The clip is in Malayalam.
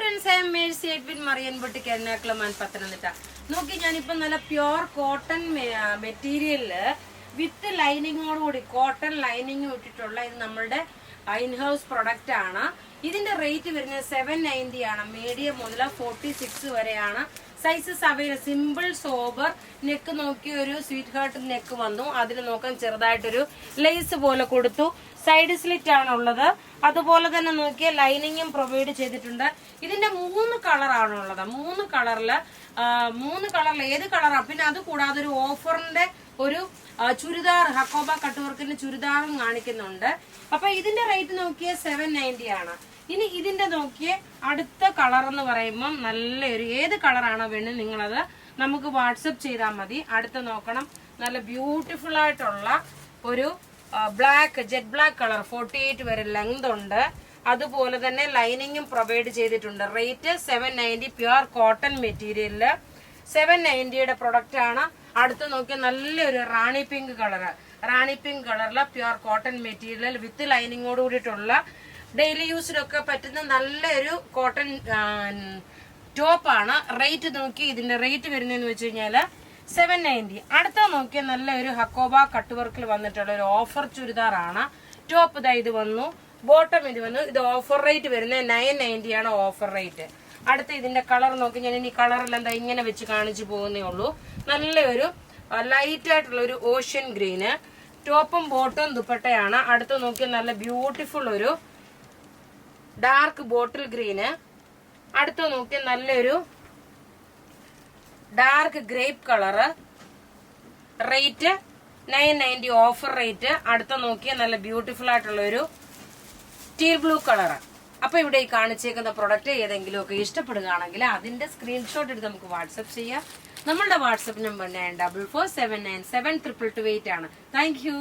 Friends, I am Mercy Edwin Marian boutique Ernakulam Pathanamthitta. നോക്കി, ഞാനിപ്പോൾ നല്ല പ്യുവർ കോട്ടൺ മെറ്റീരിയലില് വിത്ത് ലൈനിങ്ങോടുകൂടി കോട്ടൺ ലൈനിങ് ഇട്ടിട്ടുള്ള ഇത് നമ്മളുടെ ഇൻഹൗസ് പ്രൊഡക്റ്റ് ആണ്. ഇതിന്റെ റേറ്റ് വരുന്നത് 790 ആണ്. മീഡിയം മുതൽ 46 വരെയാണ് sizes available. Simple sober neck നോക്കി ഒരു സ്വീറ്റ് ഹാർട്ട് നെക്ക് വന്നു. അതിന് നോക്കാൻ ചെറുതായിട്ടൊരു ലേസ് പോലെ കൊടുത്തു. സൈഡ് സ്ലിറ്റ് ആണുള്ളത്. അതുപോലെ തന്നെ നോക്കിയ ലൈനിങ്ങും പ്രൊവൈഡ് ചെയ്തിട്ടുണ്ട്. ഇതിന്റെ 3 കളറാണുള്ളത്. 3 കളറിൽ ഏത് കളറാണ്. പിന്നെ അത് കൂടാതെ ഒരു ഓഫറിന്റെ ഒരു ചുരിദാർ ഹക്കോബ കട്ട് വർക്കിന്റെ ചുരിദാറും കാണിക്കുന്നുണ്ട്. അപ്പൊ ഇതിന്റെ റേറ്റ് നോക്കിയ 790 ആണ്. ഇനി ഇതിന്റെ നോക്കിയ അടുത്ത കളർ എന്ന് പറയുമ്പോൾ നല്ലൊരു ഏത് കളറാണോ വേണ്ടത് നിങ്ങളത് നമുക്ക് വാട്സപ്പ് ചെയ്താൽ മതി. അടുത്ത് നോക്കണം, നല്ല ബ്യൂട്ടിഫുൾ ആയിട്ടുള്ള ഒരു ബ്ലാക്ക് ജെറ്റ് ബ്ലാക്ക് കളർ 48 വരെ ലെങ്ത് ഉണ്ട്. അതുപോലെ തന്നെ ലൈനിങ്ങും പ്രൊവൈഡ് ചെയ്തിട്ടുണ്ട്. റേറ്റ് 790. പ്യുവർ കോട്ടൺ മെറ്റീരിയലില് 790യുടെ പ്രൊഡക്റ്റ് ആണ്. അടുത്ത് നോക്കിയാൽ നല്ലൊരു റാണി പിങ്ക് കളറിലെ പ്യുവർ കോട്ടൺ മെറ്റീരിയൽ വിത്ത് ലൈനിങ്ങോട് കൂടിയിട്ടുള്ള ഡെയിലി യൂസിനൊക്കെ പറ്റുന്ന നല്ലൊരു കോട്ടൺ ടോപ്പാണ്. റേറ്റ് നോക്കി ഇതിന്റെ റേറ്റ് വരുന്നതെന്ന് വെച്ച് കഴിഞ്ഞാല് 790. അടുത്ത നോക്കിയാൽ നല്ലൊരു ഹക്കോബ കട്ട് വർക്കിൽ വന്നിട്ടുള്ള ഒരു ഓഫർ ചുരിദാറാണ്. ടോപ്പ് ഇതാ ഇത് വന്നു, ബോട്ടം ഇത് വന്നു. ഇത് ഓഫർ റേറ്റ് വരുന്നത് 990 ആണ് ഓഫർ റേറ്റ്. അടുത്ത ഇതിന്റെ കളർ നോക്കി, ഞാൻ ഇനി കളറെല്ലാം എന്താ ഇങ്ങനെ വെച്ച് കാണിച്ചു പോകുന്നേ ഉള്ളൂ. നല്ലൊരു ലൈറ്റ് ആയിട്ടുള്ള ഒരു ഓഷ്യൻ ഗ്രീന് ടോപ്പും ബോട്ടും ദുപ്പട്ടയാണ്. അടുത്ത് നോക്കിയാൽ നല്ല ബ്യൂട്ടിഫുൾ ഒരു ഡാർക്ക് ബോട്ടിൽ ഗ്രീന്. അടുത്ത് നോക്കിയാൽ നല്ലൊരു dark grape colour. Rate 990 offer rate. അടുത്ത നോക്കിയാൽ നല്ല ബ്യൂട്ടിഫുൾ ആയിട്ടുള്ള ഒരു ടീൽ ബ്ലൂ കളറ്. അപ്പൊ ഇവിടെ ഈ കാണിച്ചേക്കുന്ന പ്രൊഡക്റ്റ് ഏതെങ്കിലും ഒക്കെ ഇഷ്ടപ്പെടുകയാണെങ്കിൽ അതിന്റെ സ്ക്രീൻഷോട്ട് എടുത്ത് നമുക്ക് വാട്സപ്പ് ചെയ്യാം. നമ്മളുടെ വാട്സപ്പ് നമ്പർ 9447972228 ആണ്. Thank you.